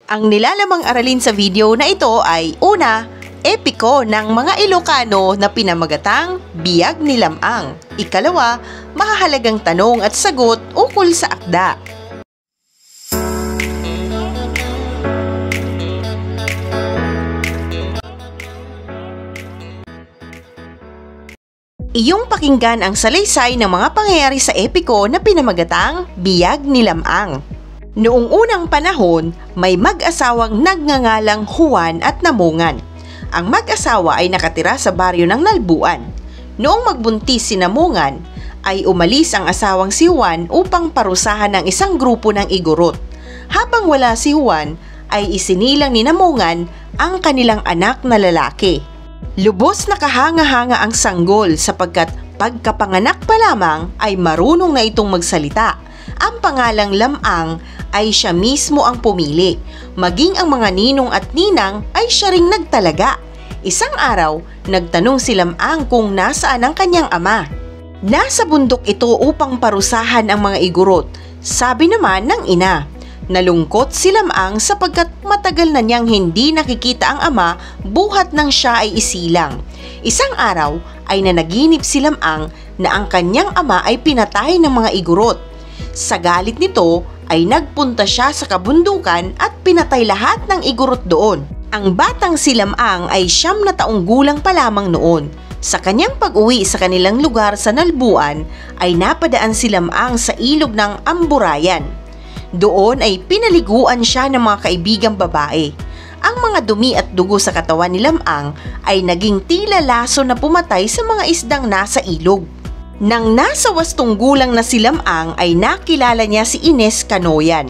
Ang nilalamang aralin sa video na ito ay una, epiko ng mga Ilocano na pinamagatang Biyag ni Lam-ang. Ikalawa, mahahalagang tanong at sagot ukol sa akda. Iyong pakinggan ang salaysay ng mga pangyayari sa epiko na pinamagatang Biyag ni Lam-ang. Noong unang panahon, may mag-asawang nagngangalang Juan at Namungan. Ang mag-asawa ay nakatira sa baryo ng Nalbuan. Noong magbuntis si Namungan, ay umalis ang asawang si Juan upang parusahan ng isang grupo ng igorot. Habang wala si Juan, ay isinilang ni Namungan ang kanilang anak na lalaki. Lubos na kahanga-hanga ang sanggol sapagkat pagkapanganak pa lamang ay marunong na itong magsalita. Ang pangalang Lam-ang ay siya mismo ang pumili. Maging ang mga ninong at ninang ay siya ring nagtalaga. Isang araw, nagtanong si Lam-ang kung nasaan ang kanyang ama. Nasa bundok ito upang parusahan ang mga igorot, sabi naman ng ina. Nalungkot si Lam-ang sapagkat matagal na niyang hindi nakikita ang ama buhat nang siya ay isilang. Isang araw ay nanaginip si Lam-ang na ang kanyang ama ay pinatay ng mga igorot. Sa galit nito ay nagpunta siya sa kabundukan at pinatay lahat ng igorot doon. Ang batang si Lam-ang ay 9 na taong gulang pa lamang noon. Sa kanyang pag-uwi sa kanilang lugar sa Nalbuan ay napadaan si Lam-ang sa ilog ng Amburayan. Doon ay pinaliguan siya ng mga kaibigang babae. Ang mga dumi at dugo sa katawan ni Lam-ang ay naging tila laso na pumatay sa mga isdang nasa ilog. Nang nasa 8 gulang na si Lam-ang ay nakilala niya si Ines Canoyan.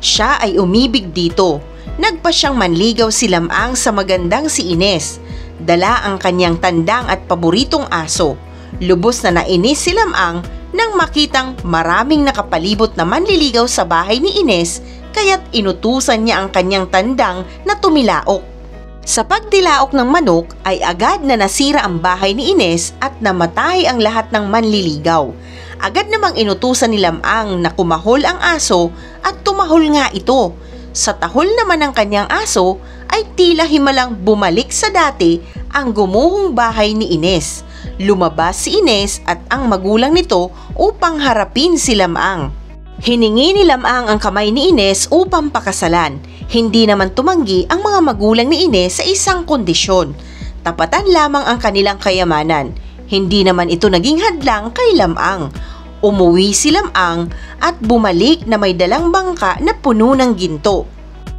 Siya ay umibig dito. Nagpa siyang manligaw si Lam-ang sa magandang si Ines. Dala ang kanyang tandang at paboritong aso. Lubos na nainis si Lam-ang nang makitang maraming nakapalibot na manliligaw sa bahay ni Ines, kaya't inutusan niya ang kanyang tandang na tumilaok. Sa pagdilaok ng manok ay agad na nasira ang bahay ni Ines at namatay ang lahat ng manliligaw. Agad namang inutusan ni Lam-ang na kumahol ang aso at tumahol nga ito. Sa tahol naman ng kanyang aso ay tila himalang bumalik sa dati ang gumuhong bahay ni Ines. Lumabas si Ines at ang magulang nito upang harapin si Lam-ang. Hiningi ni Lam-ang ang kamay ni Ines upang pakasalan. Hindi naman tumanggi ang mga magulang ni Ines sa isang kondisyon. Tapatan lamang ang kanilang kayamanan. Hindi naman ito naging hadlang kay Lam-ang. Umuwi si Lam-ang at bumalik na may dalang bangka na puno ng ginto.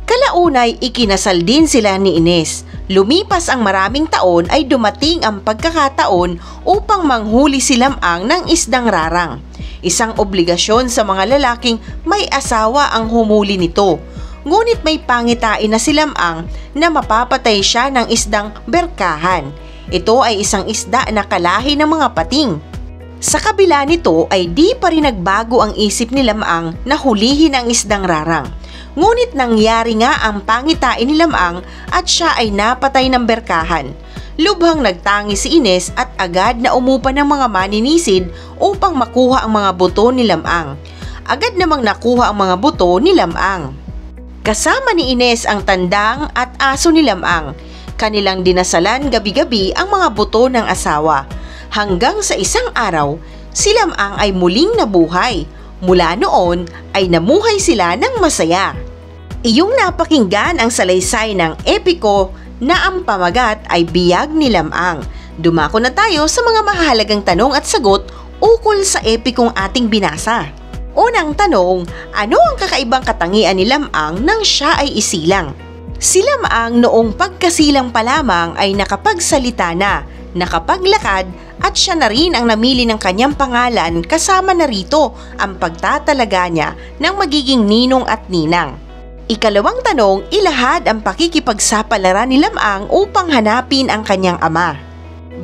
Kalaunay ikinasal din sila ni Ines. Lumipas ang maraming taon ay dumating ang pagkakataon upang manghuli si Lam-ang ng isdang rarang. Isang obligasyon sa mga lalaking may asawa ang humuli nito. Ngunit may pangitain na si Lam-ang na mapapatay siya ng isdang berkahan. Ito ay isang isda na kalahi ng mga pating. Sa kabila nito ay di pa rin nagbago ang isip ni Lam-ang na hulihin ang isdang rarang. Ngunit nangyari nga ang pangitain ni Lam-ang at siya ay napatay ng berkahan. Lubhang nagtangi si Ines at agad na umupa ng mga maninisid upang makuha ang mga buto ni Lam-ang. Agad namang nakuha ang mga buto ni Lam-ang. Kasama ni Ines ang tandang at aso ni Lam-ang. Kanilang dinasalan gabi-gabi ang mga buto ng asawa. Hanggang sa isang araw, si Lam-ang ay muling nabuhay. Mula noon ay namuhay sila ng masaya. Iyong napakinggan ang salaysay ng epiko na ang pamagat ay Biyag ni Lam-ang. Dumako na tayo sa mga mahalagang tanong at sagot ukol sa epikong ating binasa. Unang tanong, ano ang kakaibang katangian ni Lam-ang nang siya ay isilang? Si Lam-ang noong pagkasilang pa lamang ay nakapagsalita na, nakapaglakad at siya na rin ang namili ng kanyang pangalan kasama na rito ang pagtatalaga niya ng magiging ninong at ninang. Ikalawang tanong, ilahad ang pakikipagsapalaran ni Lam-ang upang hanapin ang kanyang ama.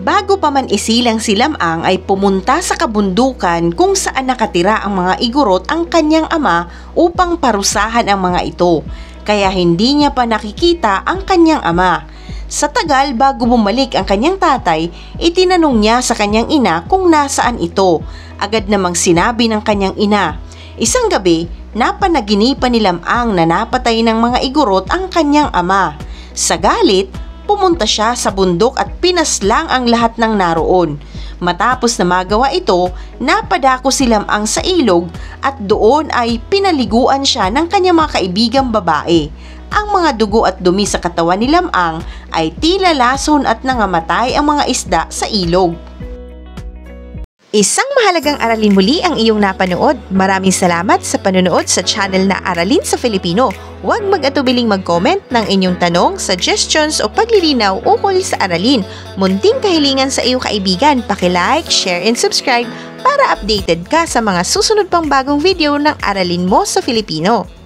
Bago pa man isilang si Lam-ang ay pumunta sa kabundukan kung saan nakatira ang mga igorot ang kanyang ama upang parusahan ang mga ito, kaya hindi niya pa nakikita ang kanyang ama. Sa tagal bago bumalik ang kanyang tatay, itinanong niya sa kanyang ina kung nasaan ito. Agad namang sinabi ng kanyang ina. Isang gabi, Napanaginipan ni Lamang na napatay ng mga igorot ang kanyang ama. Sa galit, pumunta siya sa bundok at pinaslang ang lahat ng naroon. Matapos na magawa ito, napadako si Lamang sa ilog at doon ay pinaliguan siya ng kanyang mga kaibigang babae. Ang mga dugo at dumi sa katawan ni Lamang ay tila lason at nangamatay ang mga isda sa ilog. Isang mahalagang aralin muli ang iyong napanood. Maraming salamat sa panonood sa channel na Aralin sa Filipino. Huwag mag-atubiling mag-comment ng inyong tanong, suggestions o paglilinaw ukol sa aralin. Munting kahilingan sa iyong kaibigan, paki-like, share and subscribe para updated ka sa mga susunod pang bagong video ng Aralin mo sa Filipino.